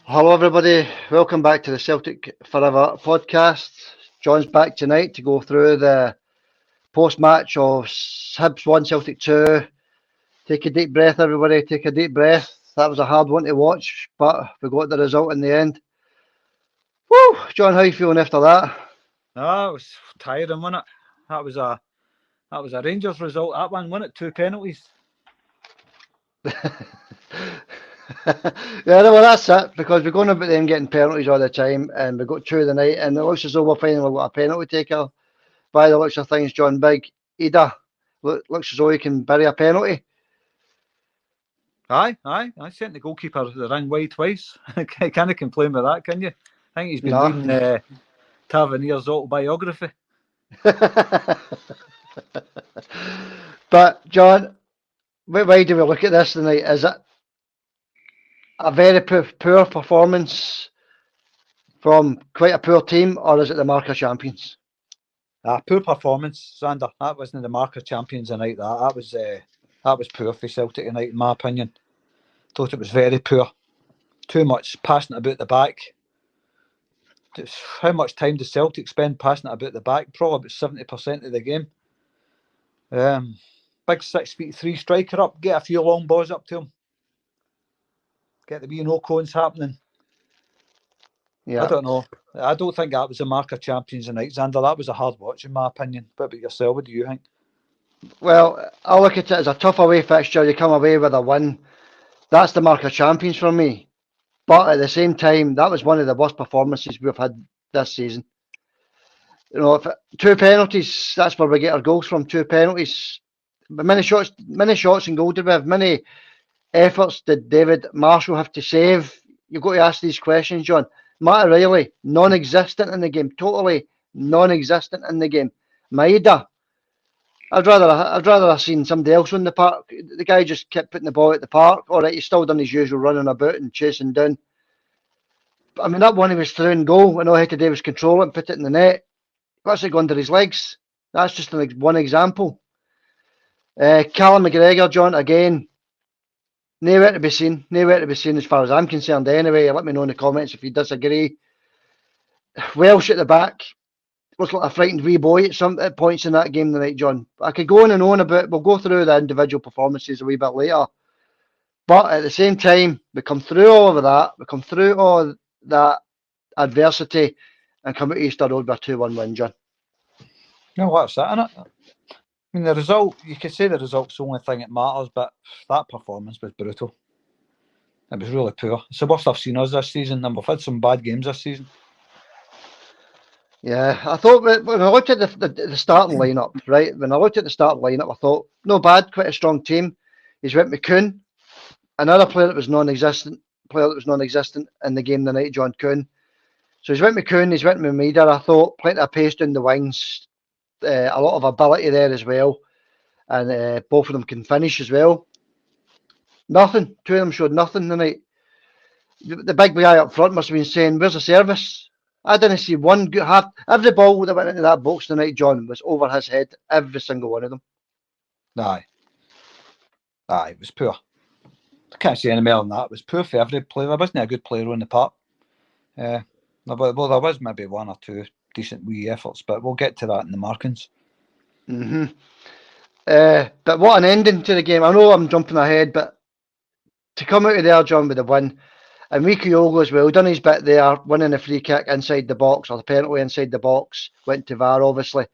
Hello, everybody. Welcome back to the Celtic Forever podcast. John's back tonight to go through the post-match of Hibs 1, Celtic 2. Take a deep breath, everybody. Take a deep breath. That was a hard one to watch, but we got the result in the end. Woo! John, how are you feeling after that? No, it was tiring, wasn't it? That was a Rangers result. That one, wasn't it? 2 penalties. Yeah, well, that's it, because we're going about them getting penalties all the time, and we got two of the night, and it looks as though we're finally got a penalty taker. By the looks of things, John, big Idah looks as though he can bury a penalty. Aye. I sent the goalkeeper the ring wide twice. Can't complain with that, can you? I think he's been reading Tavernier's autobiography. But, John, why do we look at this tonight? Is it a very poor performance from quite a poor team, or is it the mark of champions? Poor performance, Sander. That wasn't the mark of champions tonight. That was poor for Celtic tonight, in my opinion. Thought it was very poor. Too much passing about the back. Just how much time does Celtic spend passing it about the back? Probably about 70% of the game. Big 6'3" striker up. Get a few long balls up to him. Get the wee no-cones happening. Yeah. I don't know. I don't think that was a mark of champions tonight, Xander. That was a hard watch, in my opinion. What about yourself? What do you think? Well, I look at it as a tough away fixture. You come away with a win. That's the mark of champions for me. But at the same time, that was one of the worst performances we've had this season. You know, if two penalties, that's where we get our goals from. Two penalties. But many shots and goal did we have? Many efforts did David Marshall have to save? You've got to ask these questions, John. Matt O'Reilly, non-existent in the game. Totally non-existent in the game. Idah, I'd rather have seen somebody else on the park. The guy just kept putting the ball at the park. All right, he's still done his usual running about and chasing down. I mean, that one he was through and goal, and all he had to do was control it and put it in the net. That's it going under his legs. That's just one example. Callum McGregor, John, again, nowhere to be seen. Nowhere to be seen as far as I'm concerned anyway. Let me know in the comments if you disagree. Welsh at the back. Looks like a frightened wee boy at points in that game tonight, John. I could go on and on about it. We'll go through the individual performances a wee bit later. But at the same time, we come through all of that. We come through all that adversity and come out Easter Road with a 2-1 win, John. No, what's that, innit? I mean, the result, you could say the result's the only thing that matters, but that performance was brutal. It was really poor. It's the worst I've seen us this season, and we've had some bad games this season. Yeah, I thought when I looked at the starting lineup, right? When I looked at the starting lineup, I thought, no bad, quite a strong team. He's went McCoon, another player that was non-existent in the game tonight, John Coon. So he's went McCoon, he's went Idah. I thought plenty of pace down the wings, a lot of ability there as well, and both of them can finish as well. Nothing. Two of them showed nothing tonight. The big guy up front must have been saying, "Where's the service?" I didn't see one good half. Every ball that went into that box tonight, John, was over his head. Every single one of them. Aye, it was poor. I can't say any more than that. It was poor for every player. There wasn't a good player on the park. Well, there was maybe one or two decent wee efforts, but we'll get to that in the markings. But what an ending to the game. I know I'm jumping ahead, but to come out of there, John, with a win. And Kyogo as well, done his bit there, winning a free kick inside the box, or the penalty inside the box, went to VAR, obviously.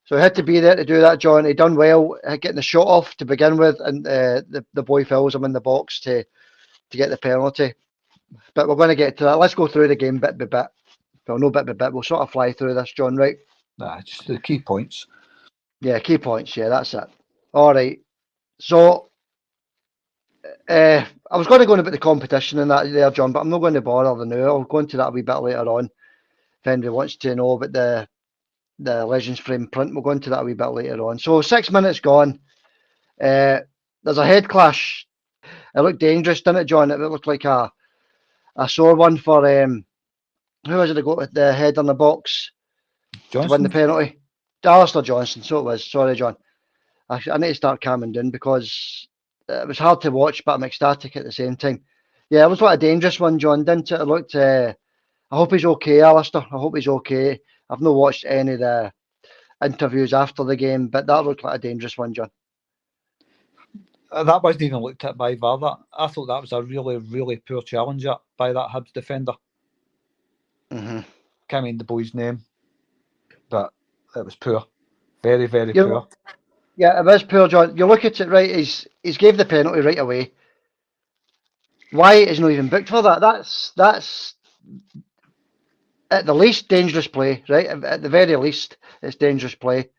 So he had to be there to do that, John. He done well, getting the shot off to begin with, and the boy fills him in the box to get the penalty. But we're going to get to that. Let's go through the game bit by bit. Well, no bit by bit. We'll sort of fly through this, John, right? Just the key points. Yeah, key points. Yeah, that's it. All right. So, I was going to go on about the competition and that there, John, but I'm not going to bother now. I'll go into that a wee bit later on. If anybody wants to know about the Legends frame print, we'll go into that a wee bit later on. So 6 minutes gone. There's a head clash. It looked dangerous, didn't it, John? It looked like a sore one for who was it that got with the head on the box Johnston? To win the penalty? Alistair Johnston. So it was. Sorry, John. I need to start calming down because it was hard to watch, but I'm ecstatic at the same time. Yeah, it was like a dangerous one, John, didn't it? It looked. I hope he's okay, Alistair. I hope he's okay. I've not watched any of the interviews after the game, but that looked like a dangerous one, John. That wasn't even looked at by VAR. I thought that was a really, really poor challenge by that Hibs defender. Mm-hmm. Can't remember the boy's name, but it was poor. Very, very poor. Yeah, it is poor, John. You look at it, right, he's gave the penalty right away. Why is not even booked for that? That's at the least dangerous play, right? At the very least, it's dangerous play.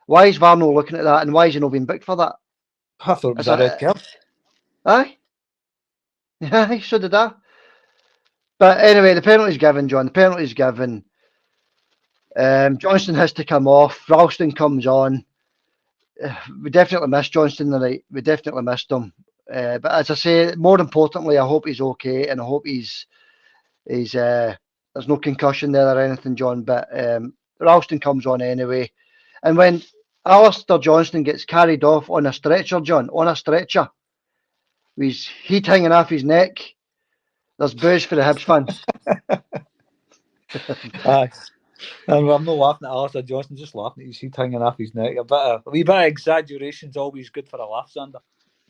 Why is VAR not looking at that, and why is he not being booked for that? I thought it was a red card. Aye. Yeah, so did I. But anyway, the penalty's given, John. The penalty's given. Johnston has to come off. Ralston comes on. We definitely missed Johnston tonight. We definitely missed him. But as I say, more importantly, I hope he's okay, and I hope he's there's no concussion there or anything, John. But Ralston comes on anyway, and when Alistair Johnston gets carried off on a stretcher, John, on a stretcher, with his heat hanging off his neck, there's boos for the Hibs fans. Aye. And I'm not laughing at Alistair Johnston, just laughing at his heat hanging off his neck. A wee bit of exaggeration's always good for a laugh, Sander.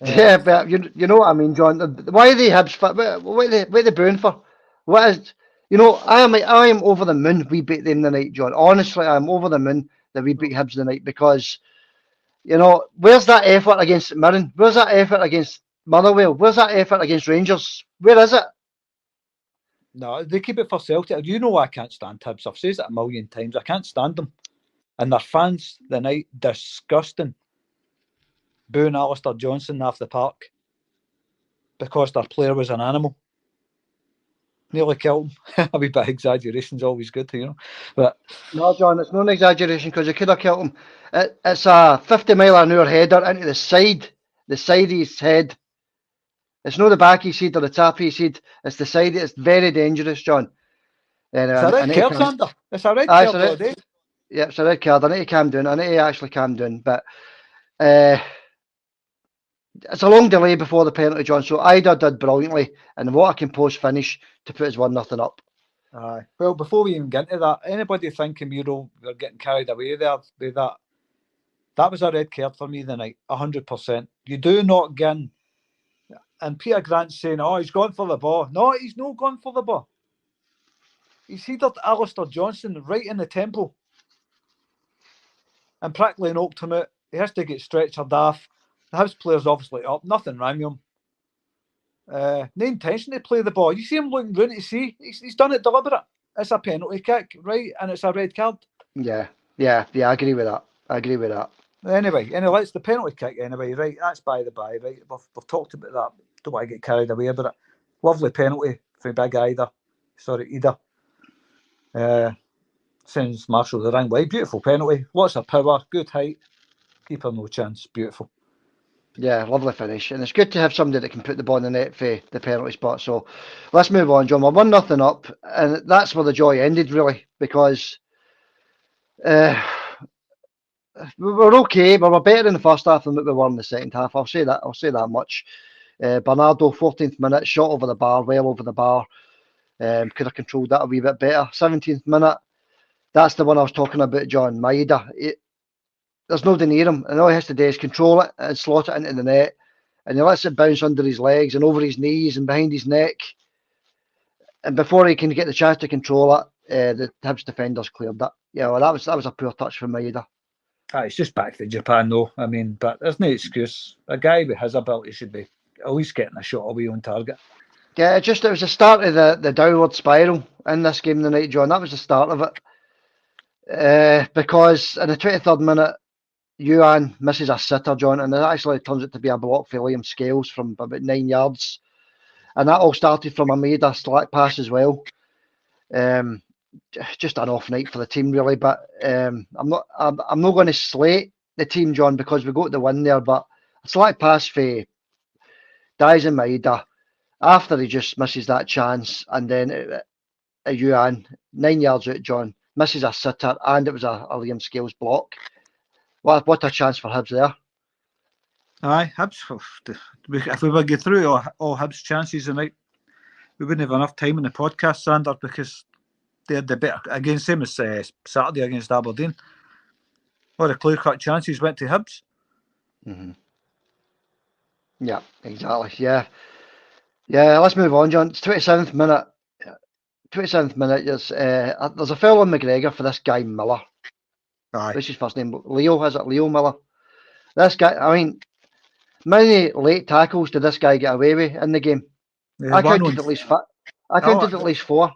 Yeah, but you know what I mean, John. Why are they Hibs? What are they booing for? What is? You know, I am over the moon. We beat them tonight, John. Honestly, I'm over the moon that we beat Hibs tonight because, you know, where's that effort against Mirren? Where's that effort against Motherwell? Where's that effort against Rangers? Where is it? No, they keep it for Celtic. You know I can't stand Hibs. I've said it a million times. I can't stand them. And their fans the night, disgusting. Booing Alistair Johnston off the park because their player was an animal. Nearly killed him. A wee bit of exaggeration's always good, you know. But No, John, it's not an exaggeration because you could have killed him. It's a 50-mile-an-hour header into the side of his head. It's not the back of his head or the top of his head. It's the side. It's very dangerous, John. It's a red card, Sander. It's a red card today. Yeah, it's a red card. I need to calm down. I need to actually calm down. But it's a long delay before the penalty, John. So Idah did brilliantly, and what a composed finish to put us 1-0 up. Aye. Well, before we even get into that, anybody thinking we're getting carried away there with that was a red card for me tonight, 100%. You do not get in. And Peter Grant's saying, oh, he's gone for the ball. No, he's not gone for the ball. He's headed Alistair Johnston right in the temple and practically knocked him out. He has to get stretchered off. The Hibs player's obviously up. Nothing wrong with him. No intention to play the ball. You see him looking round to see. He's done it deliberate. It's a penalty kick, right? And it's a red card. Yeah, I agree with that. Anyway, it's the penalty kick anyway, right? That's by the by, right? We've talked about that. Don't want to get carried away about it. Lovely penalty for Big Idah. Idah. Sends Marshall the wrong way. Beautiful penalty. Lots of power. Good height. Keeper no chance. Beautiful. Yeah, lovely finish. And it's good to have somebody that can put the ball in the net for the penalty spot. So let's move on, John. We're 1-0 up. And that's where the joy ended, really, because we were okay, but we're better in the first half than what we were in the second half. I'll say that much. Bernardo, 14th minute, shot over the bar, well over the bar. Could have controlled that a wee bit better. 17th minute, that's the one I was talking about, John. Idah. There's nobody near him, and all he has to do is control it and slot it into the net, and he lets it bounce under his legs and over his knees and behind his neck. And before he can get the chance to control it, the Hibs defenders cleared that. Yeah, well, that was a poor touch from Idah. It's just back to Japan, though. I mean, but there's no excuse. A guy with his ability should be at least getting a shot away on target. Yeah, it was the start of the downward spiral in this game tonight, John. That was the start of it. Because in the 23rd minute, Yuan misses a sitter, John, and it actually turns out to be a block for Liam Scales from about 9 yards. And that all started from a Idah slack pass as well. Just an off night for the team, really. But I'm not going to slate the team, John, because we got the win there. But a slack pass for Dies and Idah after he just misses that chance, and then Yuan 9 yards out, John, misses a sitter, and it was a Liam Scales block. What a chance for Hibs there. Aye, Hibs. If we were get through all Hibs' chances tonight, we wouldn't have enough time in the podcast, Sander, because they had the better, again, same as Saturday against Aberdeen. All the clear-cut chances went to Hibs. Mm-hmm. Yeah, exactly. Yeah. Let's move on, John. It's 27th minute. 27th minute. There's a foul on McGregor for this guy Miller. Aye. What's his first name? Leo, is it? Leo Miller. This guy, I mean, many late tackles did this guy get away with in the game? I counted at least at least 4.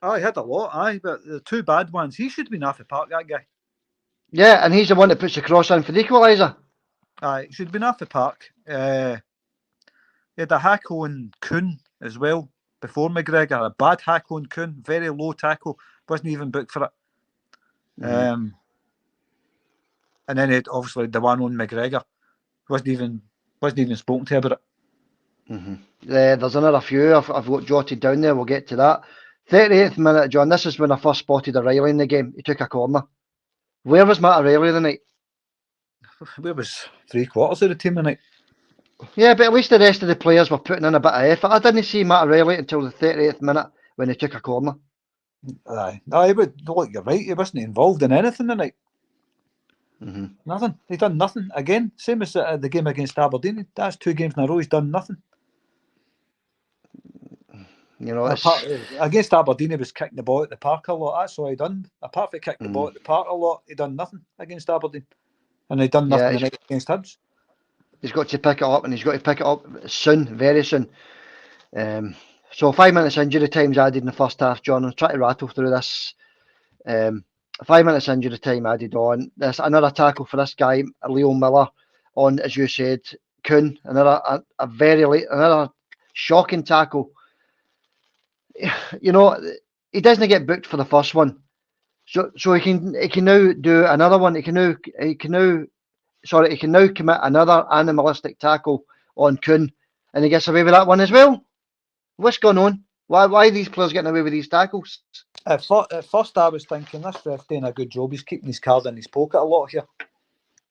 Oh, he had a lot, aye, but the 2 bad ones. He should have been off the park, that guy. Yeah, and he's the one that puts the cross in for the equaliser. Aye, he should have been off the park. He had a hack on Kuhn as well before McGregor. A bad hack on Kuhn, very low tackle, wasn't even booked for it. Mm-hmm. And then he had obviously the one on McGregor. Wasn't even spoken to about it. Mm-hmm. There's another few I've got jotted down there. We'll get to that. 38th minute, John. This is when I first spotted O'Reilly in the game. He took a corner. Where was Matt O'Reilly the night? Where was 3/4 of the team tonight? Yeah, but at least the rest of the players were putting in a bit of effort. I didn't see Matt O'Reilly until the 38th minute when he took a corner. Aye, but look, you're right. He wasn't involved in anything tonight. Mm-hmm. Nothing. He done nothing. Again, same as the game against Aberdeen. That's 2 games in a row. He's done nothing. You know, against Aberdeen, he was kicking the ball at the park a lot. That's all he done. Apart from kicking the ball at the park a lot, he done nothing against Aberdeen, and he done nothing tonight against Hibs. He's got to pick it up, and he's got to pick it up soon, very soon. So 5 minutes injury time's added in the first half, John. I'm trying to rattle through this. 5 minutes injury time added on. There's another tackle for this guy, Leo Miller, on, as you said, Kuhn. Another shocking tackle. You know, he doesn't get booked for the first one, so he can now do another one. He can now commit another animalistic tackle on Kuhn, and he gets away with that one as well. What's going on? Why are these players getting away with these tackles? At first, I was thinking this ref doing a good job. He's keeping his card in his pocket a lot here.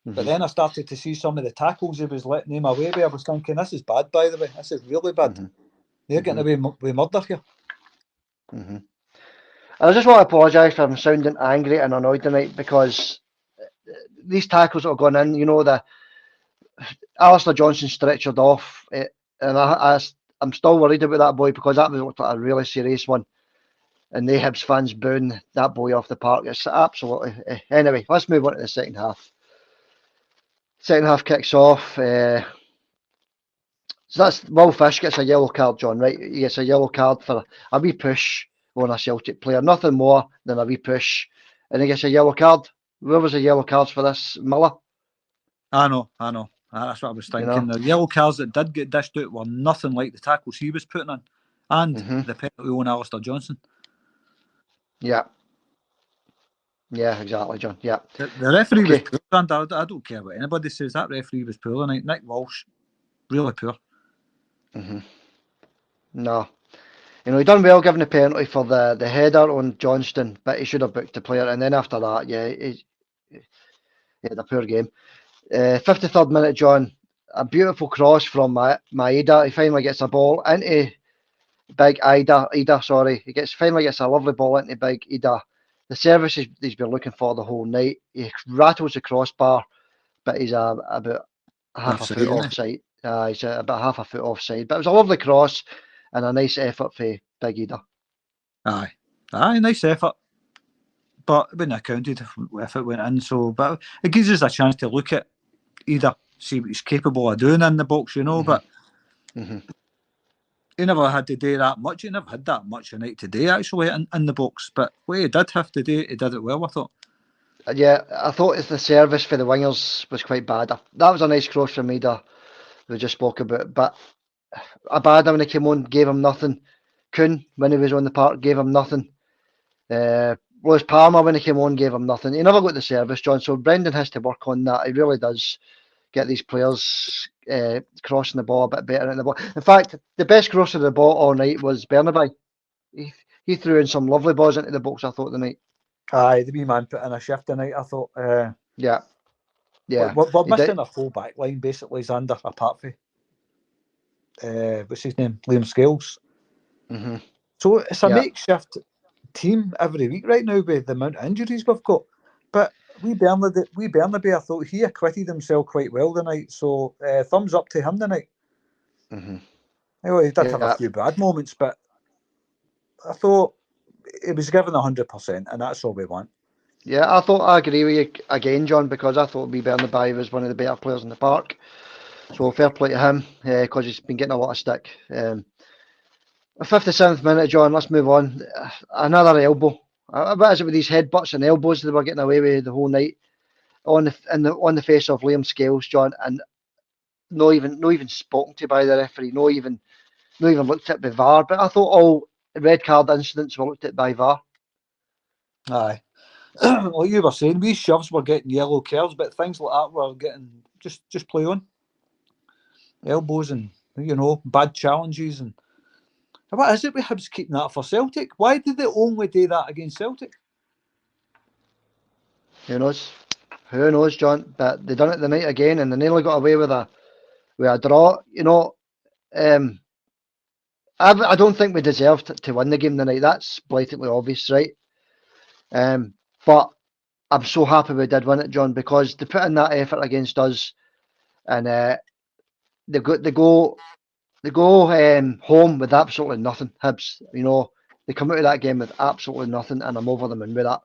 Mm-hmm. But then I started to see some of the tackles he was letting him away with. I was thinking, this is bad, by the way. This is really bad. Mm-hmm. They're getting away with murder here. Mm-hmm. I just want to apologise for sounding angry and annoyed tonight, because these tackles that have gone in, you know, the Alistair Johnston stretchered off, and I'm still worried about that boy, because that looked like a really serious one. And the Hibs fans booing that boy off the park. It's absolutely... Anyway, let's move on to the second half. Second half kicks off. So that's Will Fish gets a yellow card, John, right? He gets a yellow card for a wee push on a Celtic player. Nothing more than a wee push. And he gets a yellow card. Where was the yellow cards for this, Miller? I know. That's what I was thinking. You know? The yellow cards that did get dished out were nothing like the tackles he was putting in. And the penalty on Alistair Johnston. Yeah. Yeah, exactly, John. Yeah. The referee was poor, and I don't care what anybody says. That referee was poor tonight. Nick Walsh, really poor. Mm-hmm. No. You know, he done well giving the penalty for the header on Johnston, but he should have booked the player. And then after that, he had a poor game. 53rd minute, John. A beautiful cross from Idah. He finally gets a ball into big Idah. He finally gets a lovely ball into big Idah. The service he's been looking for the whole night. He rattles the crossbar, but he's about half a foot offside. He's about half a foot offside. But it was a lovely cross and a nice effort for Big Idah. Aye, nice effort. But it wouldn't have counted if it went in. So, but it gives us a chance to look at Idah, see what he's capable of doing in the box, you know. But he never had to do that much. He never had that much tonight today, actually, in the box. But what he did have to do, he did it well, I thought. Yeah, I thought the service for the wingers was quite bad. That was a nice cross from Idah, we just spoke about. But Abada, when he came on, gave him nothing. Kuhn, when he was on the park, gave him nothing. Lewis Palmer, when he came on, gave him nothing. He never got the service, John. So Brendan has to work on that. He really does get these players crossing the ball a bit better in the ball. In fact, the best cross of the ball all night was Bernabei. He threw in some lovely balls into the box, I thought, tonight. Aye, the wee man put in a shift tonight, I thought. Yeah. We're missing a full back line, basically, Xander, apart from, what's his name? Liam Scales. Mm-hmm. So it's a Yeah. makeshift team every week right now with the amount of injuries we've got. But wee Bernabei, I thought he acquitted himself quite well tonight. So thumbs up to him tonight. Mm-hmm. Well, he did have a Yeah. few bad moments, but I thought he was given 100%, and that's all we want. Yeah, I agree with you again, John, because I thought wee Bernabei was one of the better players in the park. So fair play to him, because he's been getting a lot of stick. 57th minute, John, let's move on. Another elbow. What is it with these headbutts and elbows they were getting away with the whole night on the face of Liam Scales, John, and not even spoken to by the referee, not even looked at by VAR. But I thought all red card incidents were looked at by VAR. Aye. Like you were saying, we shoves were getting yellow cards, but things like that were getting just play on. Elbows and, bad challenges. And what is it with Hibs keeping that for Celtic? Why did they only do that against Celtic? Who knows? Who knows, John? But they done it the night again, and they nearly got away with a draw. I don't think we deserved to win the game tonight. That's blatantly obvious, right? But I'm so happy we did win it, John, because they put in that effort against us, and they go home with absolutely nothing. Hibs, they come out of that game with absolutely nothing, and I'm over the moon with that.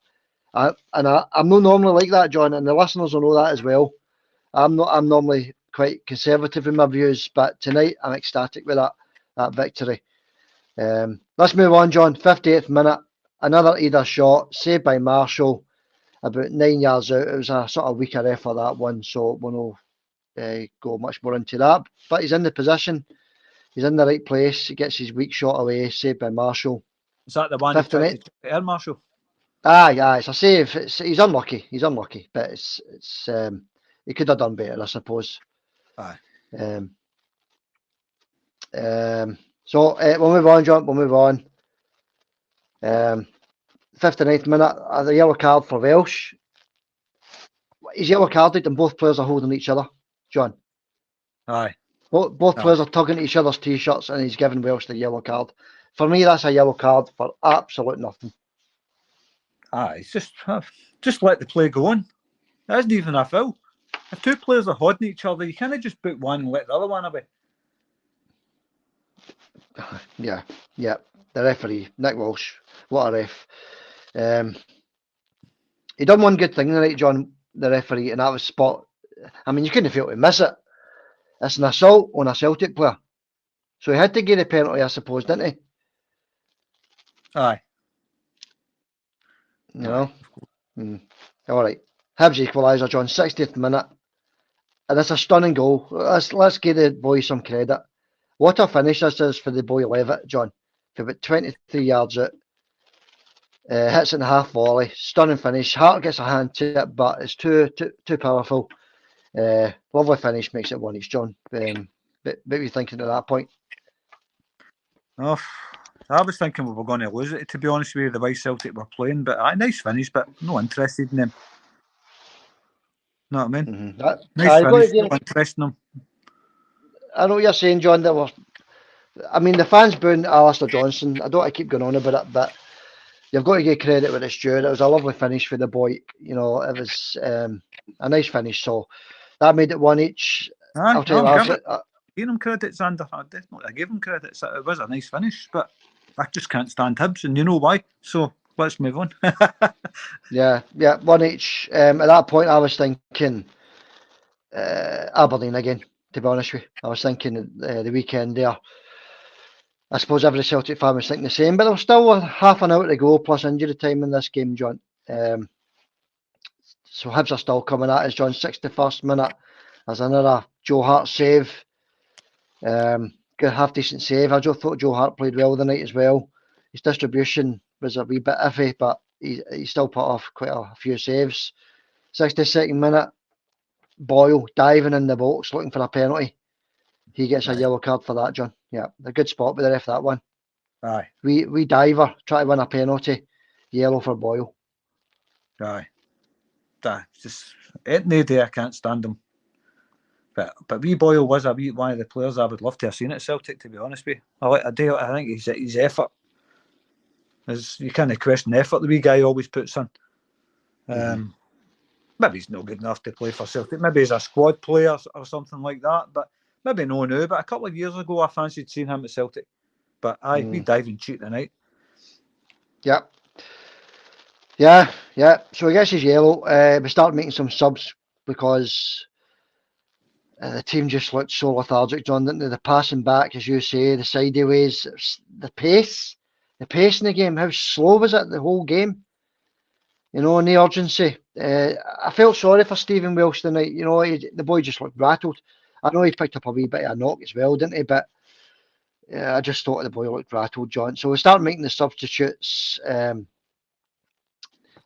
I'm not normally like that, John, and the listeners will know that as well. I'm normally quite conservative in my views, but tonight I'm ecstatic with that victory. Let's move on, John. 58th minute, another Idah shot, saved by Marshall, about 9 yards out. It was a sort of weaker effort, that one, so we'll not go much more into that. But he's in the position, he's in the right place. He gets his weak shot away, saved by Marshall. Is that the one he tried to air Marshall? Aye, it's a save. He's unlucky, but it's he could have done better, I suppose. Aye. So we'll move on, John. We'll move on. 59th minute, the yellow card for Welsh. He's yellow carded, and both players are holding each other, John. Aye. Both players are tugging at each other's t-shirts, and he's giving Welsh the yellow card. For me, that's a yellow card for absolute nothing. Aye, it's just let the play go on. That isn't even a foul. If two players are holding each other, you can't just boot one and let the other one away. Yeah. The referee, Nick Walsh, what a ref. He done one good thing tonight, John, the referee, and that was spot. I mean, you couldn't fail to miss it. It's an assault on a Celtic player. So he had to get a penalty, I suppose, didn't he? Aye. All right. Hibs equaliser, John, 60th minute. And it's a stunning goal. Let's give the boy some credit. What a finish this is for the boy Levitt, John. For about 23 yards out. Hits it in the half volley. Stunning finish. Hart gets a hand to it, but it's too powerful. Lovely finish, makes it 1-1, John. What were you thinking at that point? Oh, I was thinking we were going to lose it, to be honest with you, the way Celtic were playing. But nice finish, but no interested in them. Know what I mean? Mm-hmm. Nice finish, no interest in them. I know what you're saying, John. The fans booing Alistair Johnston. I don't want to keep going on about it, but you've got to give credit where it's due. It was a lovely finish for the boy. It was a nice finish. So that made it 1 each. I'll tell you what. Gave him credit, Xander. I gave him credit. It was a nice finish, but I just can't stand Hibs, and you know why. So let's move on. Yeah, 1 each. At that point, I was thinking Aberdeen again. To be honest with you, I was thinking the weekend there. I suppose every Celtic fan was thinking the same, but there was still half an hour to go plus injury time in this game, John. So Hibs are still coming at us, John. 61st minute. There's another Joe Hart save. Good half decent save. I just thought Joe Hart played well the night as well. His distribution was a wee bit iffy, but he still put off quite a few saves. 62nd minute. Boyle diving in the box looking for a penalty. He gets a yellow card for that, John. Yeah, a good spot with the ref, that one. Aye. We diver, try to win a penalty. Yellow for Boyle. Aye. Just any day I can't stand him. But wee Boyle was one of the players I would love to have seen at Celtic, to be honest with you. I think his effort you can't question the effort the wee guy always puts in. Maybe he's not good enough to play for Celtic. Maybe he's a squad player or something like that. But maybe no now. But a couple of years ago, I fancied seeing him at Celtic. But we diving cheat tonight. Yeah. So he gets his yellow. We start making some subs because the team just looked so lethargic, John, didn't they? The passing back, as you say, the sideways, the pace in the game. How slow was it the whole game? You know, and the urgency. I felt sorry for Stephen Welsh tonight. You know, the boy just looked rattled. I know he picked up a wee bit of a knock as well, didn't he? But I just thought the boy looked rattled, John. So we start making the substitutes.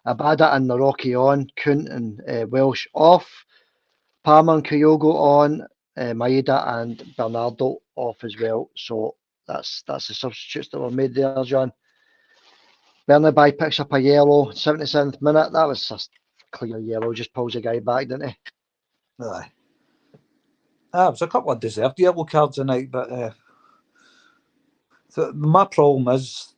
Abada and Naroki on, Kuhn and Welsh off, Palmer and Kyogo on, Maeda and Bernardo off as well. So that's the substitutes that were made there, John. Bernabei picks up a yellow, 77th minute. That was a clear yellow, just pulls the guy back, didn't he? Aye. It was a couple of deserved yellow cards tonight, but so my problem is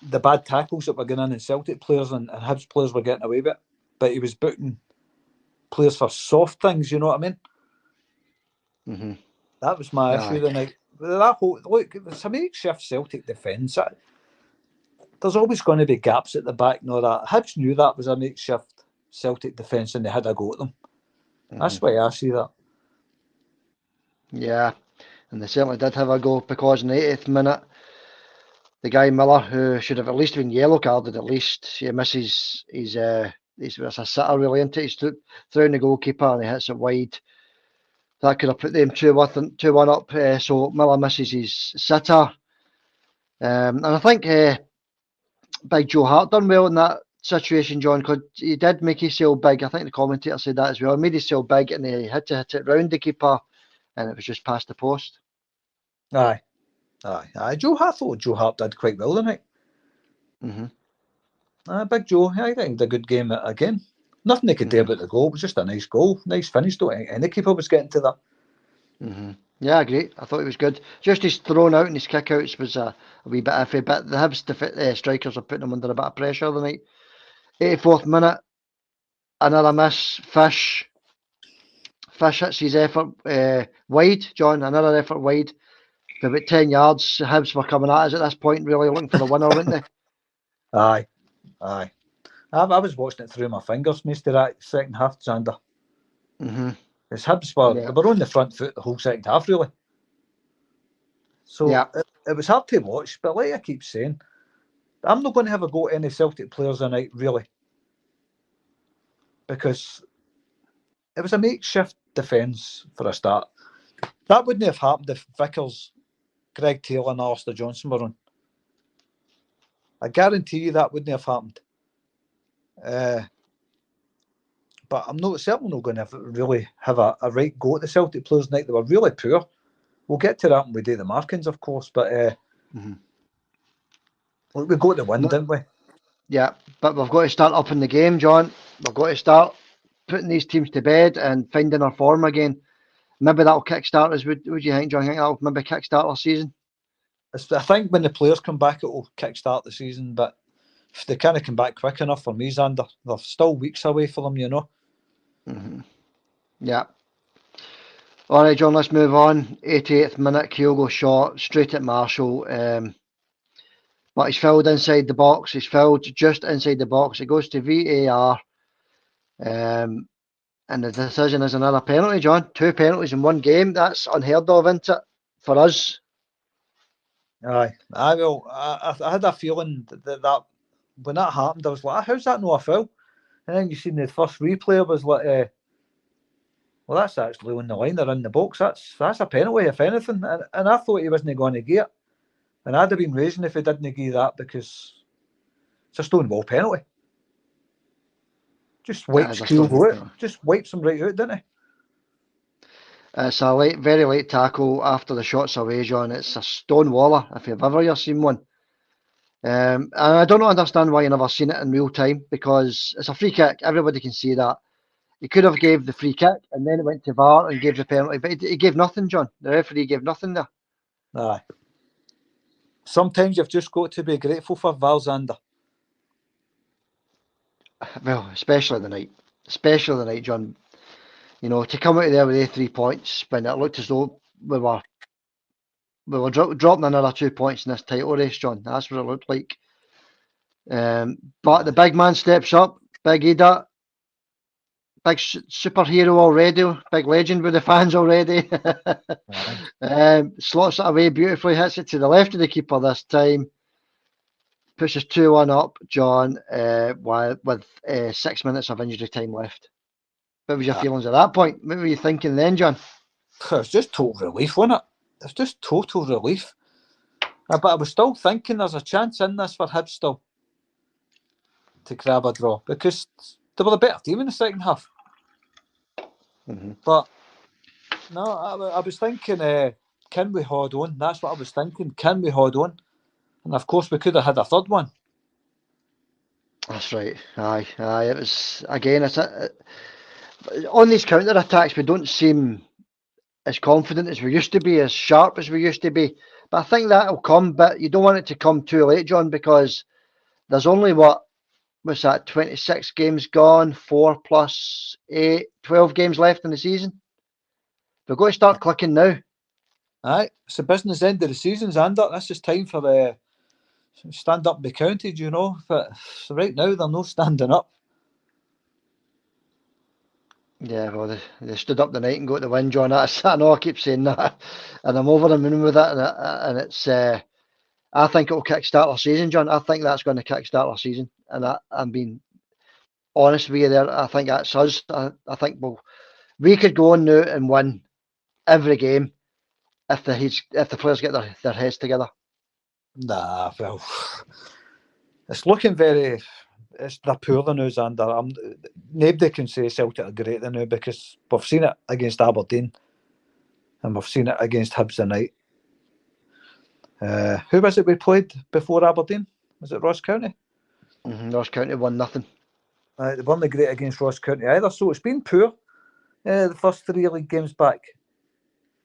the bad tackles that were going in and Celtic players and Hibs players were getting away with it. But he was booking players for soft things, you know what I mean? Mm-hmm. That was my issue tonight. Look, it's a makeshift Celtic defence. There's always going to be gaps at the back and all that. Hibs knew that was a makeshift Celtic defence and they had a go at them. That's why I see that. Yeah, and they certainly did have a go because in the 80th minute, the guy Miller, who should have at least been yellow carded, at least he misses he's a sitter really into. He's through the goalkeeper and he hits it wide. That could have put them 2-1 up. So Miller misses his sitter, and I think Big Joe Hart done well in that situation, John, because he did make himself big. I think the commentator said that as well. He made himself big and he had to hit it round the keeper, and it was just past the post. Aye. I thought Joe Hart did quite well tonight. Big Joe, I think he did a good game again. Nothing they could do about the goal. It was just a nice goal. Nice finish. Don't think any keeper was getting to that. Yeah, I agree. I thought he was good. Just his thrown out and his kick-outs was a wee bit iffy, but the Hibs strikers are putting him under a bit of pressure tonight. 84th minute, another miss. Fish hits his effort wide, John, another effort wide. For about 10 yards, the Hibs were coming at us at this point, really looking for the winner, weren't they? Aye. I was watching it through my fingers most of that second half, Xander. As Hibs they were on the front foot the whole second half, really. So it was hard to watch, but like I keep saying, I'm not going to have a go at any Celtic players tonight, really. Because it was a makeshift defence for a start. That wouldn't have happened if Vickers, Greg Taylor and Alistair Johnston were on. I guarantee you that wouldn't have happened. But I'm certainly not going to really have a right go at the Celtic players tonight. They were really poor. We'll get to that when we do the markings, of course. But we got the win, didn't we? Yeah, but we've got to start up in the game, John. We've got to start putting these teams to bed and finding our form again. Maybe that'll kickstart us. What do you think, John? I think that'll maybe kickstart our season? I think when the players come back, it will kickstart the season. But if they can't come back quick enough for me, Xander, they're still weeks away for them, you know. Yeah. All right, John, let's move on. 88th minute, Kyogo shot straight at Marshall. But he's fouled inside the box. He's fouled just inside the box. It goes to VAR. And the decision is another penalty, John. 2 penalties in one game. That's unheard of, isn't it? For us. Aye. I had a feeling that when that happened, I was like, how's that not a foul? And then you seen the first replay was like, well, that's actually on the line or in the box. That's a penalty, if anything. And I thought he wasn't going to get it. And I'd have been raising if he didn't give that because it's a stone wall penalty. Just wipes Kyogo out. Just wipes him right out, didn't he? It's a very late tackle after the shot's away, John. It's a stone waller, if you've ever seen one. And I don't understand why you never seen it in real time because it's a free kick. Everybody can see that. He could have gave the free kick and then it went to VAR and gave the penalty, but he gave nothing, John. The referee gave nothing there. Aye. Sometimes you've just got to be grateful for VAR, Xander. Well, especially the night, John. You know, to come out of there with 3 points when it looked as though we were dropping another 2 points in this title race, John. That's what it looked like. But the big man steps up, big Idah, big superhero already, big legend with the fans already. Slots it away beautifully, hits it to the left of the keeper this time. Pushes 2-1 up, John, with 6 minutes of injury time left. What was your feelings at that point? What were you thinking then, John? It was just total relief, wasn't it? It was just total relief. But I was still thinking there's a chance in this for Hibs still to grab a draw because they were a better team in the second half. Mm-hmm. But no, I was thinking, can we hold on? That's what I was thinking. Can we hold on? And of course, we could have had a third one. That's right. Aye. It was again. On these counter attacks, we don't seem as confident as we used to be, as sharp as we used to be. But I think that'll come. But you don't want it to come too late, John, because there's only 26 games gone, 4 plus 8, 12 games left in the season. We've got to start clicking now. Aye, it's the business end of the season, Xander. This is time for the stand up and be counted, you know. But right now, they're not standing up. Yeah, well, they stood up the night and got the win, John. I know I keep saying that, and I'm over the moon with that. And it's, I think it'll kickstart our season, John. I think that's going to kickstart our season, and I'm being honest with you there. I think that's us. I think we could go on now and win every game if the players get their heads together. Nah, well, it's looking very. They're poor the news, Xander. Nobody can say Celtic are great the now because we've seen it against Aberdeen and we've seen it against Hibs tonight. Who was it we played before Aberdeen? Was it Ross County? Mm-hmm. Ross County 1-0. They weren't great against Ross County either, so it's been poor the first 3 league games back.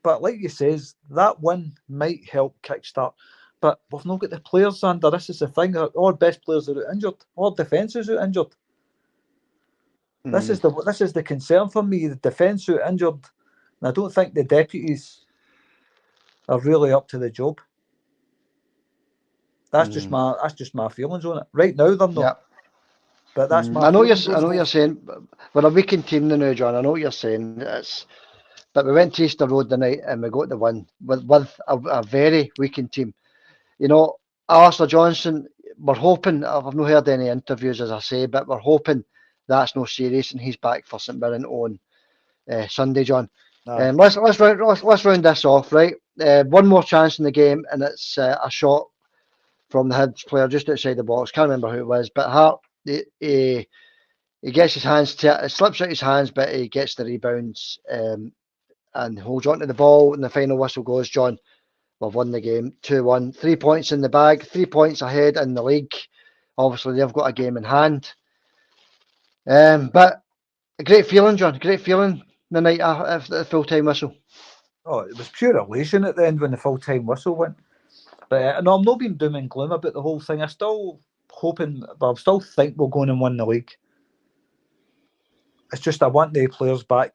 But like you says, that win might help kickstart. But we've not got the players, Xander. This is the thing. Our best players are out injured. Our defence is out injured. Mm. This is the concern for me. The defence out injured. And I don't think the deputies are really up to the job. That's just my feelings on it. Right now they're not. Yeah. But that's my I know you're saying we're a weakened team now, John. I know what you're saying. But we went to Easter Road tonight and we got the win with a very weakened team. You know, Alistair Johnston, we're hoping, I've not heard any interviews as I say, but we're hoping that's no serious and he's back for St Mirren on Sunday, John. Let's round this off, right? One more chance in the game and it's a shot from the Hibs player just outside the box. Can't remember who it was, but Hart, he gets his hands, it slips out his hands, but he gets the rebounds and holds on to the ball and the final whistle goes, John. We've won the game 2-1. 3 points in the bag, 3 points ahead in the league. Obviously, they've got a game in hand. But a great feeling, John. Great feeling the night after the full-time whistle. Oh, it was pure elation at the end when the full-time whistle went. But no, I'm not being doom and gloom about the whole thing. I still think we're going and win the league. It's just I want the players back.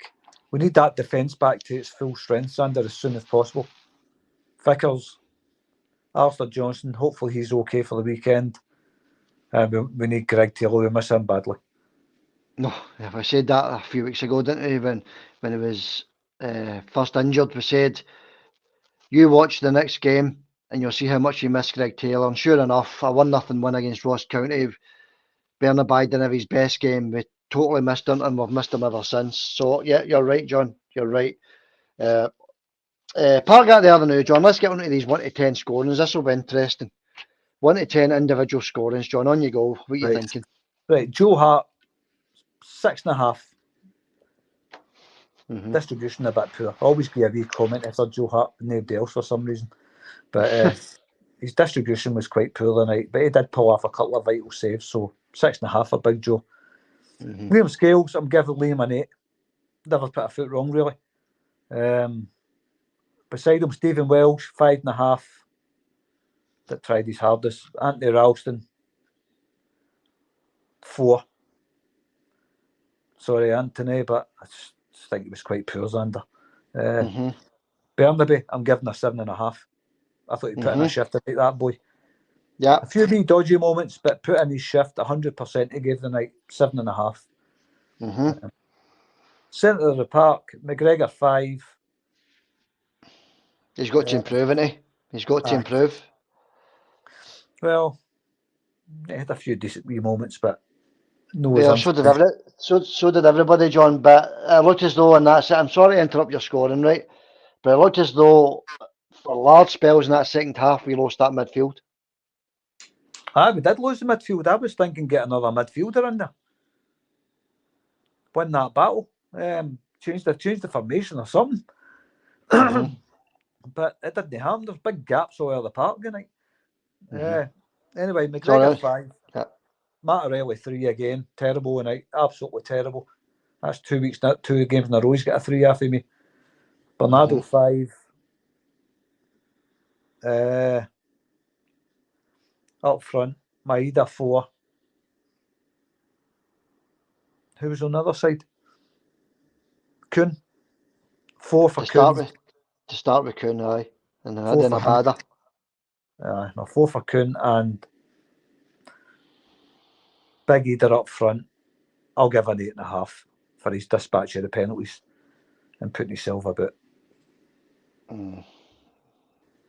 We need that defence back to its full strength, Sander, as soon as possible. Vickers, Alistair Johnston, hopefully he's okay for the weekend. We need Greg Taylor, we miss him badly. No, I said that a few weeks ago, didn't we? When he was first injured, we said, you watch the next game and you'll see how much you miss Greg Taylor. And sure enough, a 1-0 win against Ross County. Bernard didn't have his best game. We totally missed him and we've missed him ever since. So, yeah, you're right, John. You're right. Park that there now, John. Let's get on to these 1 to 10 scorings. This will be interesting. 1 to 10 individual scorings, John. On you go. What are you thinking? Right, Joe Hart, 6.5. Mm-hmm. Distribution a bit poor. Always be a wee comment if they're Joe Hart and nobody else for some reason. But his distribution was quite poor tonight. But he did pull off a couple of vital saves, so 6.5 for Big Joe. Liam Scales, I'm giving Liam an 8. Never put a foot wrong, really. Beside him, Stephen Welsh, 5.5. That tried his hardest. Anthony Ralston, 4. Sorry, Anthony, but I just think he was quite poor, Xander. Bernaby, I'm giving a 7.5. I thought he put in a shift to make that boy. Yeah. A few wee dodgy moments, but put in his shift 100%. He gave the night 7.5. Centre of the park, McGregor 5. He's got to improve, isn't he? He's got to improve. Well, he had a few decent wee moments, but no. Yeah, so did everybody, John. But it looked as though, and that's it. I'm sorry to interrupt your scoring, right? But it looked as though for large spells in that second half, we lost that midfield. We did lose the midfield. I was thinking get another midfielder in there, win that battle, change the formation or something. But it didn't happen. There's big gaps all over the park tonight. Anyway, McGregor 5. Yeah. Mattarelli 3 again. Terrible tonight. Absolutely terrible. That's 2 weeks, not 2 games in a row. He's got a 3 off of me. Bernardo 5. Up front, Idah 4. Who was on the other side? Kuhn. 4 for Kuhn. To start with Kuhn, aye. And then 4 for Idah. 4 for Kuhn and Big Idah up front. I'll give an 8.5 for his dispatch of the penalties and putting himself about.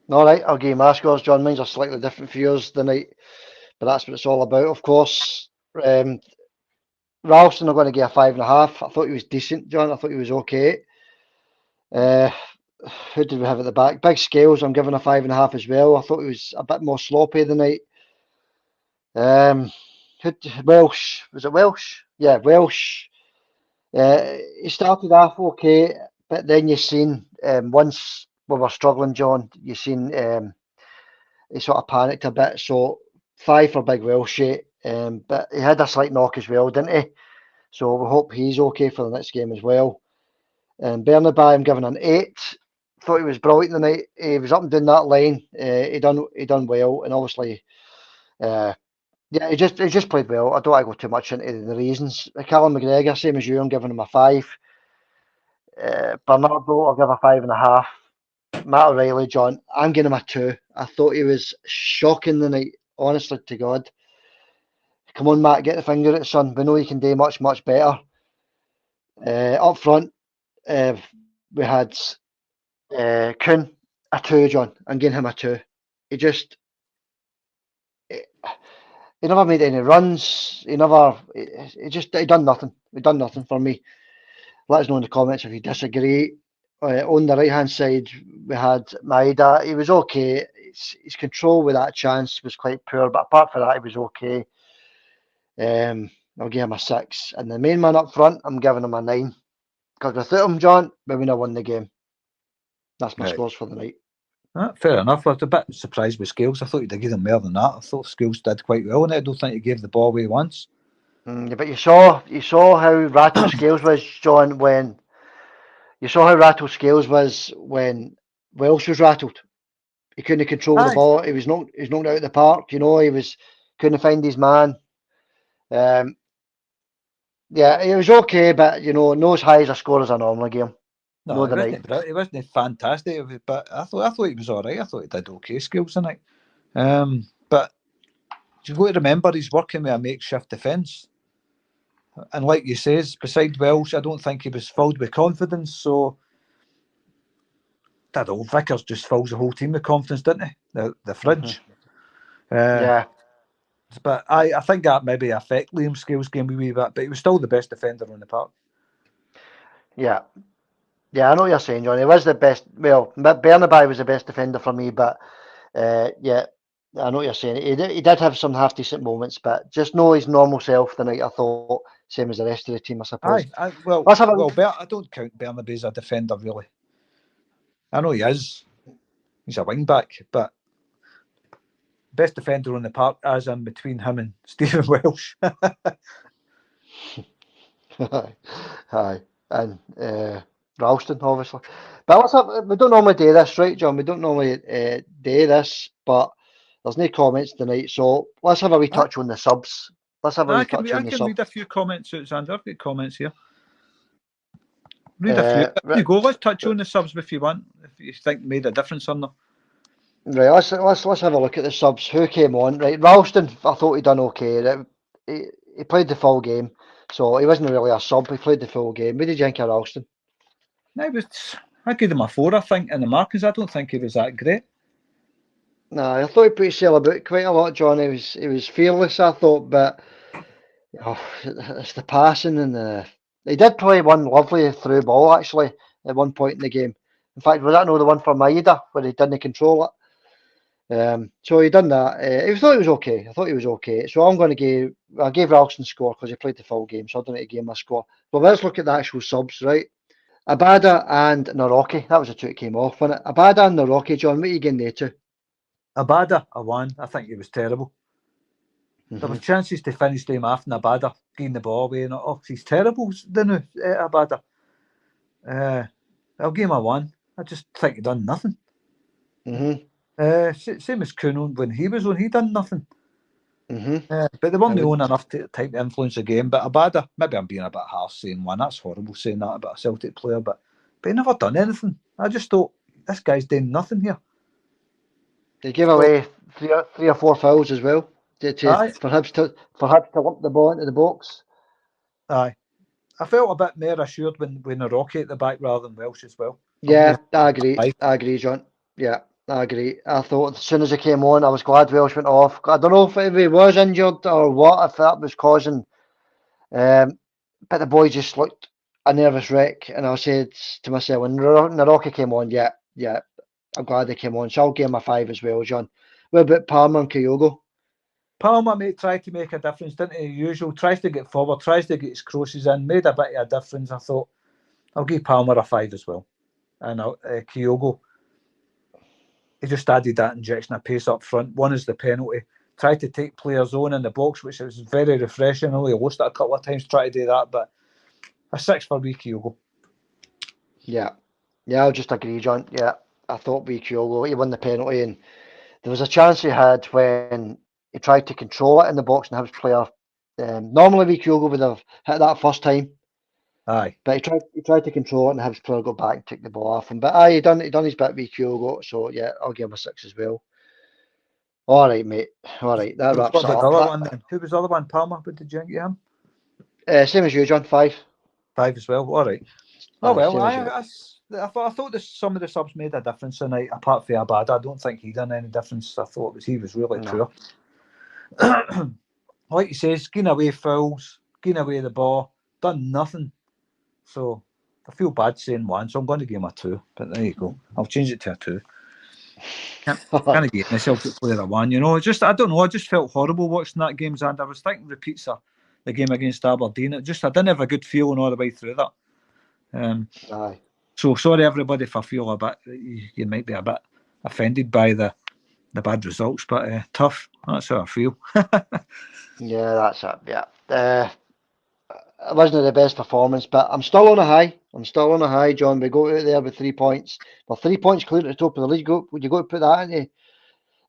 All right, I'll give you my scores, John. Mine's are slightly different for yours tonight, but that's what it's all about, of course. Ralston, I'm going to give a 5.5. I thought he was decent, John. I thought he was okay. Who did we have at the back? Big Scales, I'm giving a 5.5 as well. I thought he was a bit more sloppy tonight. Welsh, was it Welsh? Yeah, Welsh. He started off okay, but then you seen once we were struggling, John, you seen he sort of panicked a bit. So 5 for Big Welsh, but he had a slight knock as well, didn't he? So we hope he's okay for the next game as well. And Bernaby, I'm giving an 8. Thought he was brilliant tonight. He was up and down that line. He done well, and obviously, he just played well. I don't want to go too much into the reasons. Callum McGregor, same as you, I'm giving him a 5. Bernardo, I'll give a 5.5. Matt O'Reilly, John, I'm giving him a 2. I thought he was shocking tonight, honestly to God. Come on, Matt, get the finger at it, son. We know you can do much, much better. Up front, we had Kuhn, a 2, John. I'm giving him a 2. He never made any runs. He done nothing. He done nothing for me. Let us know in the comments if you disagree. On the right hand side, we had Idah. He was okay. His control with that chance was quite poor, but apart from that, he was okay. I'll give him a 6. And the main man up front, I'm giving him a 9. Because without him, John, we would have won the game. That's my scores for the night. Fair enough. I was a bit surprised with Scales. I thought you'd have given him more than that. I thought Scales did quite well, and I don't think he gave the ball away once. But you saw how rattled Scales was, John, when Welsh was rattled. He couldn't control the ball. He was knocked out of the park. He couldn't find his man. Yeah, he was okay, but not as high as a score as a normal game. No, he wasn't fantastic, but I thought he was all right. I thought he did okay, Scales tonight. But you've got to remember he's working with a makeshift defence. And like you says, besides Welsh, I don't think he was filled with confidence. So that old Vickers just fills the whole team with confidence, didn't he? The fridge. Yeah. But I think that maybe affect Liam Scales' game a wee bit, but he was still the best defender on the park. Yeah. Yeah, I know what you're saying, John. He was the best. Well, Bernaby was the best defender for me, but yeah, I know what you're saying. He did have some half decent moments, but just know his normal self tonight. I thought same as the rest of the team, I suppose. I don't count Bernaby as a defender really. I know he is. He's a wing back, but best defender on the park, as in between him and Stephen Welsh. Aye, and Ralston, obviously. But we don't normally do this, right, John? We don't normally do this, but there's no comments tonight, so let's have a wee touch on the subs. Let's have a wee touch I on the can subs. read a few comments, Xander. I've got comments here. Read a few. You go. Let's touch on the subs if you want. If you think made a difference or not. Right, let's have a look at the subs. Who came on? Right, Ralston, I thought he'd done okay. He played the full game, so he wasn't really a sub. He played the full game. What did you think of Ralston? I gave him a 4, I think, in the markings. I don't think he was that great. No, I thought he put his about quite a lot, John. He was fearless, I thought, but it's the passing and he did play one lovely through ball actually at one point in the game. In fact, was that the one for Idah where he didn't control it? So he done that. I thought he was okay. I thought he was okay. So I gave Ralston score because he played the full game, so I don't need to give him a score. But let's look at the actual subs, right? Abada and Naroki. That was the two that came off, wasn't it? Abada and Naroki, John, what are you getting there to? Abada, a 1. I think he was terrible. There were chances to finish the game after Abada getting the ball away, and he's terrible, didn't he, Abada? I'll give him a 1. I just think he done nothing. Same as Kuno when he was on, he done nothing. But they weren't on enough to type to influence the game. But Abada, maybe I'm being a bit harsh saying 1. That's horrible saying that about a Celtic player, but he never done anything. I just thought this guy's doing nothing here. They gave away three or four fouls as well for Hibs to lump the ball into the box. Aye, I felt a bit more assured when Naroki at the back rather than Welsh as well. Yeah, I agree, John. Yeah, I agree. I thought as soon as he came on, I was glad Welsh went off. I don't know if he was injured or what, if that was causing. But the boy just looked a nervous wreck, and I said to myself, when Naroki came on, yeah, I'm glad he came on. So I'll give him a 5 as well, John. What about Palmer and Kyogo? Palmer tried to make a difference, didn't he? Usual, tries to get forward, tries to get his crosses in, made a bit of a difference. I thought, I'll give Palmer a 5 as well. And Kyogo, he just added that injection of pace up front. 1 is the penalty. Tried to take players on in the box, which was very refreshing. Only lost it a couple of times trying to do that, but a 6 for wee Kyogo. Yeah, I'll just agree, John. Yeah, I thought wee Kyogo, he won the penalty, and there was a chance he had when he tried to control it in the box and Hibs player. Normally, wee Kyogo would have hit that first time. Aye, but he tried to control it, and Hibs player got back and took the ball off him. But aye, he done his bit with Kyogo, so yeah, I'll give him a 6 as well. All right, mate. All right, that wraps it up. Who was the other one? Palmer. What did you think of him? Same as you, John. 5. 5 as well. All right. Oh well, I thought some of the subs made a difference tonight. Apart from Abada, I don't think he done any difference. I thought he was really poor. Like you say, getting away fouls, getting away the ball, done nothing. So I feel bad saying 1, so I'm going to give him a 2. But there you go. I'll change it to a 2. Can't give myself to play a 1. You know, I don't know. I just felt horrible watching that game, and I was thinking repeats of the game against Aberdeen. I didn't have a good feeling all the way through that. Aye. So sorry everybody if I feel a bit. You might be a bit offended by the bad results, but tough. That's how I feel. Yeah, that's it. Yeah. It wasn't the best performance, but I'm still on a high. John. We go out there with 3 points. Well, 3 points clear at the top of the league. Would you go to put that into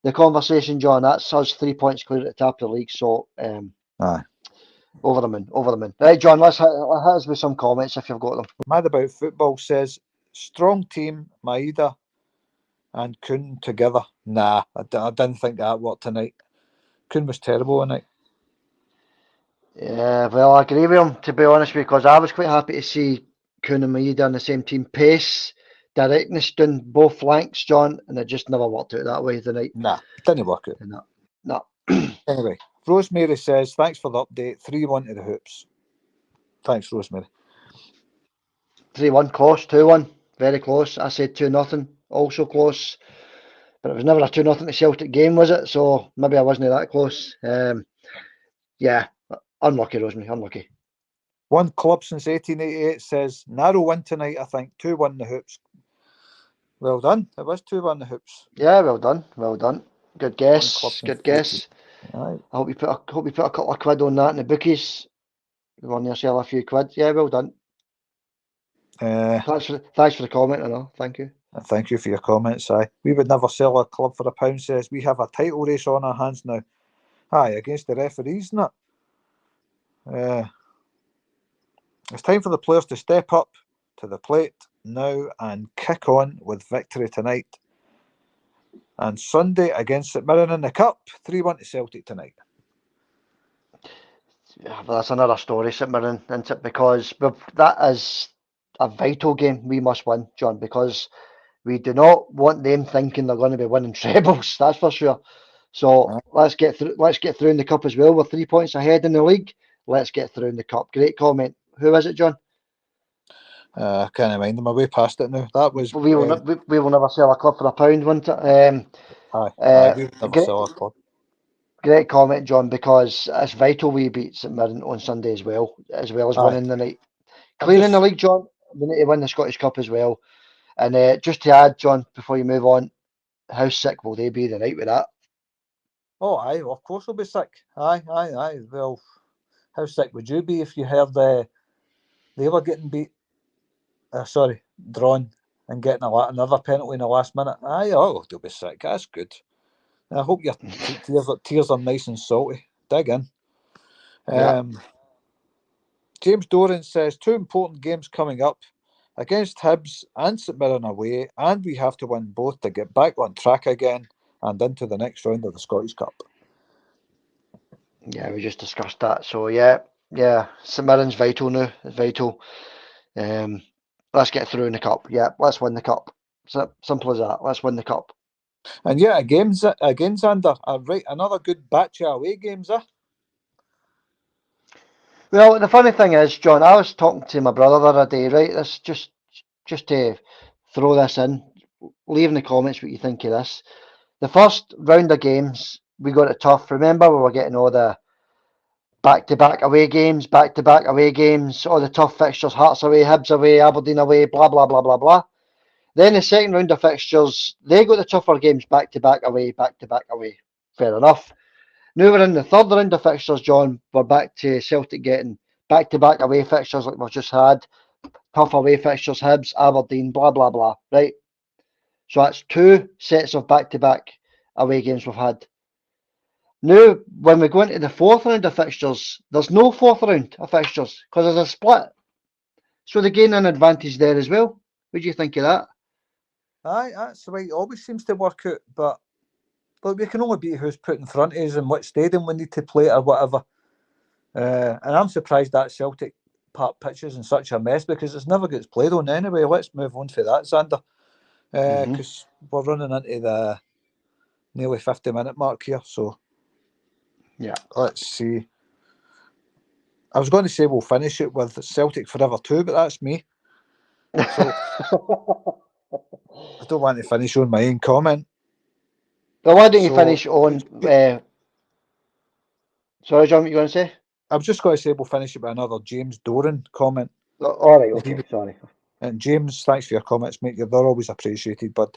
the conversation, John? That's us 3 points clear at the top of the league. So, aye. Over the moon. Right, John, let's hit us with some comments if you've got them. Mad About Football says, strong team, Idah and Kuhn together. Nah, I didn't think that worked tonight. Kuhn was terrible tonight. Yeah, well, I agree with him, to be honest, because I was quite happy to see Kuhn and Idah on the same team. Pace, directness down both flanks, John, and it just never worked out that way tonight. Nah, it didn't work out. No. Anyway, Rosemary says, thanks for the update. 3-1 to the Hoops. Thanks, Rosemary. 3-1 close, 2-1, very close. I said 2-0, also close. But it was never a 2-0 to Celtic game, was it? So maybe I wasn't that close. Yeah, unlucky, Rosemary, unlucky. One club since 1888 says, narrow win tonight, I think. 2-1 the Hoops. Well done. It was 2-1 the Hoops. Yeah, well done. Good guess. Right. I hope you put a couple of quid on that in the bookies. You won yourself a few quid. Yeah, well done. Thanks for the comment, and all. Thank you. Thank you for your comments. Aye, we would never sell a club for £1. Says we have a title race on our hands now. Aye, against the referees, isn't it? It's time for the players to step up to the plate now and kick on with victory tonight. And Sunday against St Mirren in the Cup, 3-1 to Celtic tonight. Yeah, but that's another story, St Mirren, isn't it? Because that is a vital game we must win, John, because we do not want them thinking they're going to be winning trebles, that's for sure. So let's get through in the cup as well. We're 3 points ahead in the league. Let's get through in the cup. Great comment. Who is it, John? I can't mind them. I'm way past it now. That was we will never sell a club for £1, won't it? Aye, we would never sell a club. Great comment, John, because it's vital we beat St Mirren on Sunday as well as winning the night. Clearing the league, John, we need to win the Scottish Cup as well. And just to add, John, before you move on, how sick will they be the night with that? Oh, aye, of course we'll be sick. Aye. Well, how sick would you be if you heard they were getting beat? Drawn and getting another penalty in the last minute. Aye, oh, they'll be sick. That's good. I hope your tears are nice and salty. Dig in. James Doran says 2 important games coming up against Hibs and St Mirren away, and we have to win both to get back on track again and into the next round of the Scottish Cup. Yeah, we just discussed that. So yeah, St Mirren's vital now. It's vital. Let's get through in the cup. Yeah, let's win the cup. Simple as that. Let's win the cup. And yeah, again, Xander, right, another good batch of away games, Well, the funny thing is, John, I was talking to my brother the other day, right? This just to throw this in, leave in the comments what you think of this. The first round of games, we got it tough. Remember, we were getting all the back-to-back away games, all the tough fixtures, Hearts away, Hibs away, Aberdeen away, blah, blah, blah, blah, blah. Then the second round of fixtures, they got the tougher games back-to-back away. Fair enough. Now we're in the third round of fixtures, John. We're back to Celtic getting back-to-back away fixtures like we've just had. Tough away fixtures, Hibs, Aberdeen, blah, blah, blah, right? So that's 2 sets of back-to-back away games we've had. Now, when we go into the fourth round of fixtures, there's no fourth round of fixtures because there's a split. So they gain an advantage there as well. What do you think of that? Aye, that's the way it always seems to work out. But we can only beat who's put in front of us and what stadium we need to play or whatever. And I'm surprised that Celtic Park pitch is in such a mess because it's never gets played on anyway. Let's move on for that, Xander. Because we're running into the nearly 50-minute mark here. So yeah, let's see. I was going to say we'll finish it with Celtic Forever 2, but that's me. So I don't want to finish on my own comment. But why don't you finish on... Sorry, John, what you going to say? I was just going to say we'll finish it with another James Doran comment. All right, okay, sorry. And James, thanks for your comments, mate. They're always appreciated, bud.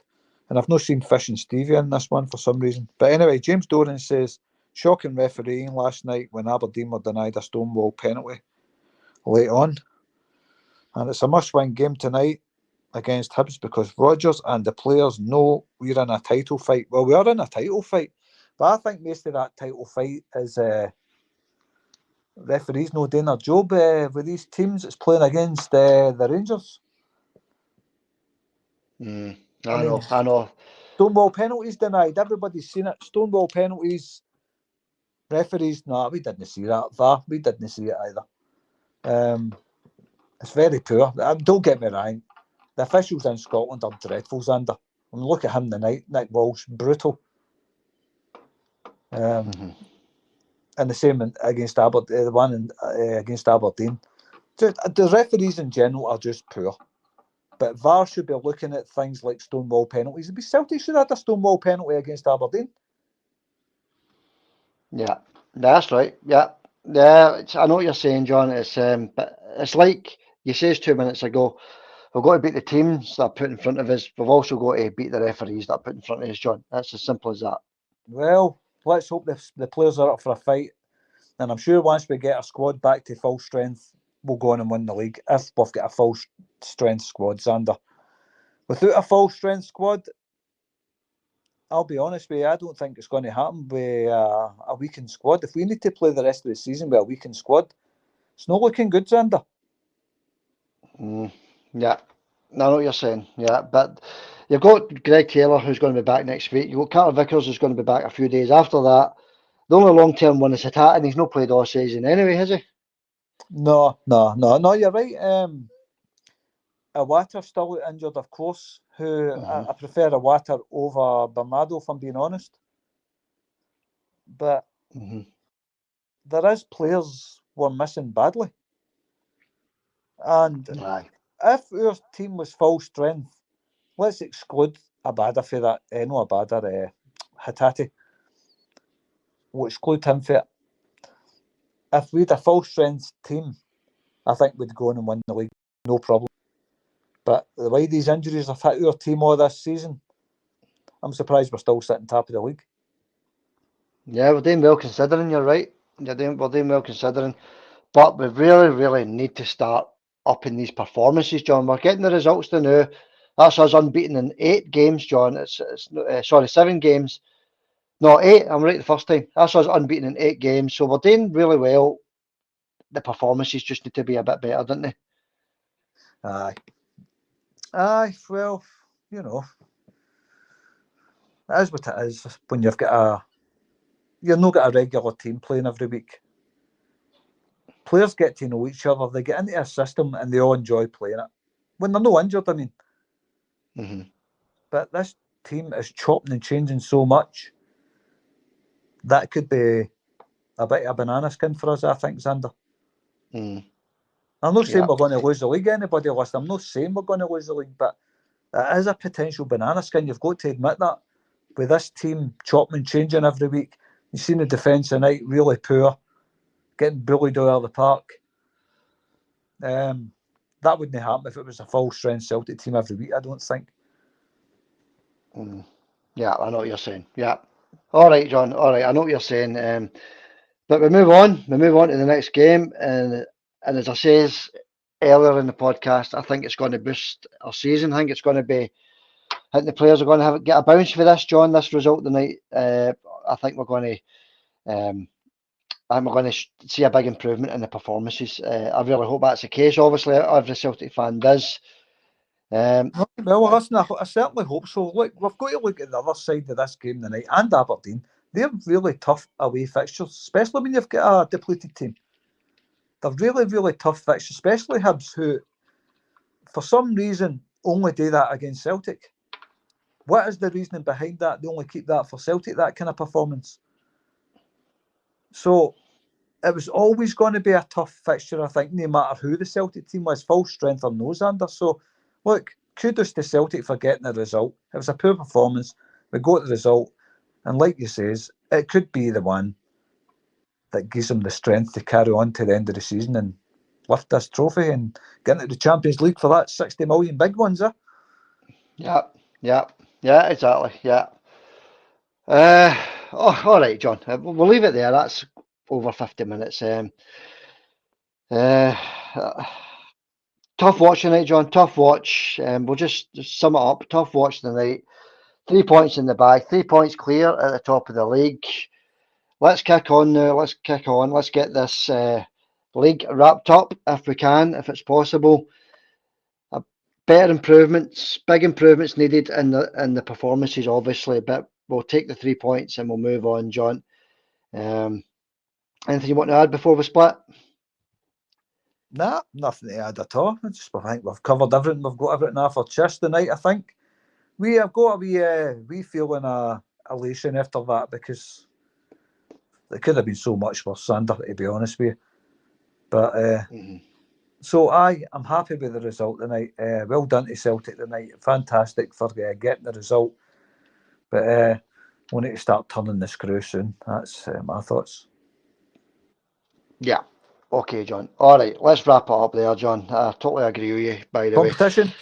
And I've not seen Fish and Stevie in this one for some reason. But anyway, James Doran says, shocking refereeing last night when Aberdeen were denied a Stonewall penalty late on. And it's a must-win game tonight against Hibs because Rodgers and the players know we're in a title fight. Well, we are in a title fight, but I think most of that title fight is referees not doing their job with these teams that's playing against the Rangers. I know. Stonewall penalties denied. Everybody's seen it. Stonewall penalties. Referees, no, we didn't see that. VAR, we didn't see it either. It's very poor. Don't get me wrong. The officials in Scotland are dreadful, Xander. I mean, look at him tonight. Nick Walsh, brutal. And the same against Aberdeen. The one against Aberdeen. The referees in general are just poor. But VAR should be looking at things like Stonewall penalties. It'd be Celtic should have had a Stonewall penalty against Aberdeen. Yeah, that's right. Yeah. I know what you're saying, John. But it's like you said 2 minutes ago. We've got to beat the teams that are put in front of us. We've also got to beat the referees that are put in front of us, John. That's as simple as that. Well, let's hope the players are up for a fight And I'm sure once we get our squad back to full strength, we'll go on and win the league if we've got a full strength squad, Xander. Without a full strength squad, I'll be honest with you, I don't think it's going to happen with a weakened squad. If we need to play the rest of the season with a weakened squad, it's not looking good, Xander. Yeah, I know what you're saying. Yeah, but you've got Greg Taylor, who's going to be back next week. You've got Carter Vickers, who's going to be back a few days after that. The only long-term one is Hitat, and he's not played all season anyway, has he? No, you're right. Iwater's still injured, of course, who I prefer Iwata over Bernardo, if I'm being honest. But there is players we're missing badly. And if our team was full strength, let's exclude Abada for that. No, Abada, Hitati. We'll exclude him for it. If we had a full strength team, I think we'd go on and win the league, no problem. But the way these injuries have hit our team all this season, I'm surprised we're still sitting top of the league. Yeah, we're doing well considering, you're right. We're doing well considering. But we really, really need to start upping these performances, John. We're getting the results now. That's us unbeaten in 8 games, John. It's 7 games. No, 8. I'm right the first time. That's us unbeaten in 8 games. So we're doing really well. The performances just need to be a bit better, don't they? Aye. Well, you know, it is what it is when you've got you've not got a regular team playing every week. Players get to know each other. They get into a system and they all enjoy playing it. When they're not injured, I mean. But this team is chopping and changing so much. That could be a bit of a banana skin for us, I think, Xander. I'm not saying we're going to lose the league, anybody list. I'm not saying we're going to lose the league, but it is a potential banana skin. You've got to admit that. With this team chopping and changing every week, you've seen the defence tonight really poor, getting bullied out of the park. That wouldn't happen if it was a full strength Celtic team every week, I don't think. Yeah, I know what you're saying. Yeah. All right, John. All right, I know what you're saying. But we move on. We move on to the next game, and as I says earlier in the podcast, I think it's going to boost our season. I think it's going to be. I think the players are going to get a bounce for this, John. This result tonight. I think we're going to. I'm going to see a big improvement in the performances. I really hope that's the case. Obviously, every Celtic fan does. Well, listen, I certainly hope so. Look, we've got to look at the other side of this game tonight, and Aberdeen. They're really tough away fixtures, especially when you've got a depleted team. They're really, really tough fixtures, especially Hibs, who, for some reason, only do that against Celtic. What is the reasoning behind that? They only keep that for Celtic, that kind of performance. So it was always going to be a tough fixture, I think, no matter who the Celtic team was, full strength or no, Xander. So, look, kudos to Celtic for getting the result. It was a poor performance. We got the result. And like you says, it could be the one that gives them the strength to carry on to the end of the season and lift this trophy and get into the Champions League for that 60 million big ones, eh? Yeah, exactly. Yeah. All right, John. We'll leave it there. That's over 50 minutes. Tough watch tonight, John. Tough watch. We'll just sum it up. Tough watch tonight. 3 points in the bag. 3 points clear at the top of the league. Let's kick on now. Let's kick on. Let's get this league wrapped up if we can, if it's possible. Better improvements, big improvements needed in the performances, obviously. But we'll take the 3 points and we'll move on, John. Anything you want to add before we split? Nah, nothing to add at all. I think we've covered everything. We've got everything off our chest tonight, I think. We have got a wee feeling of elation after that because there could have been so much worse, Sander, to be honest with you. But so I'm happy with the result tonight. Well done to Celtic tonight. Fantastic for getting the result. But we need to start turning the screw soon. That's my thoughts. Yeah. Okay, John. All right, let's wrap it up there, John. I totally agree with you, by the Competition?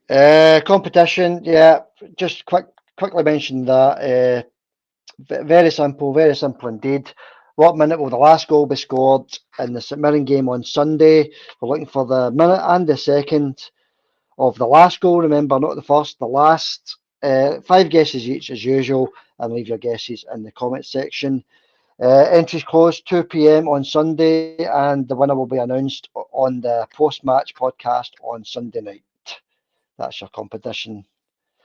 way. Competition, yeah. Just quickly mention that. Very simple indeed. What minute will the last goal be scored in the St Mirren game on Sunday? We're looking for the minute and the second of the last goal. Remember, not the first, the last. 5 guesses each as usual, and leave your guesses in the comments section. Entries close 2 p.m. on Sunday, and the winner will be announced on the post-match podcast on Sunday night. That's your competition.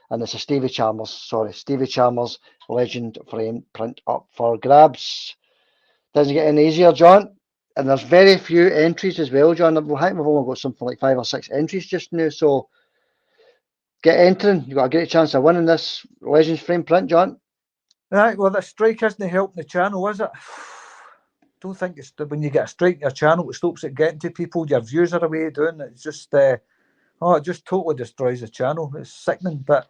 And it's a Stevie Chalmers legend frame print up for grabs. Doesn't get any easier, John. And there's very few entries as well, John. I think we've only got something like 5 or 6 entries just now, so get entering. You've got a great chance of winning this Legends frame print, John. Right, well, the strike isn't helping the channel, is it? Don't think it's when you get a strike in your channel, it stops it getting to people. Your views are away doing it. It's just, it just totally destroys the channel. It's sickening, but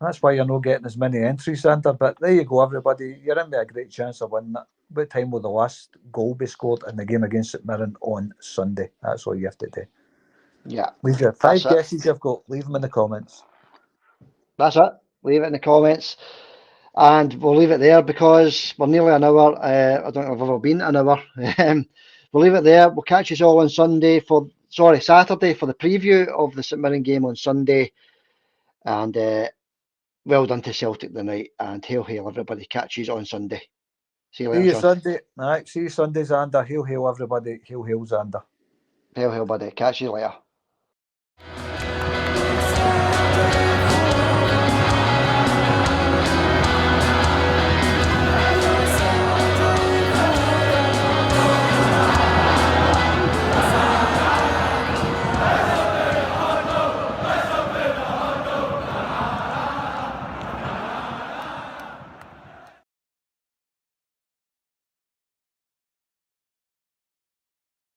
that's why you're not getting as many entries, Sander. But there you go, everybody. You're in with a great chance of winning it. What time will the last goal be scored in the game against St Mirren on Sunday? That's all you have to do. Yeah. Leave your 5 guesses you've got. Leave them in the comments. That's it. Leave it in the comments. And we'll leave it there because we're nearly an hour. I don't think we've ever been an hour. We'll leave it there. We'll catch you all on Saturday for the preview of the St Mirren game on Sunday. And well done to Celtic tonight. And hail, everybody. Catch you on Sunday. See you later, John. Sunday. All right, see you Sunday, Xander. Hail, everybody. Hail, Xander. Hail, buddy. Catch you later.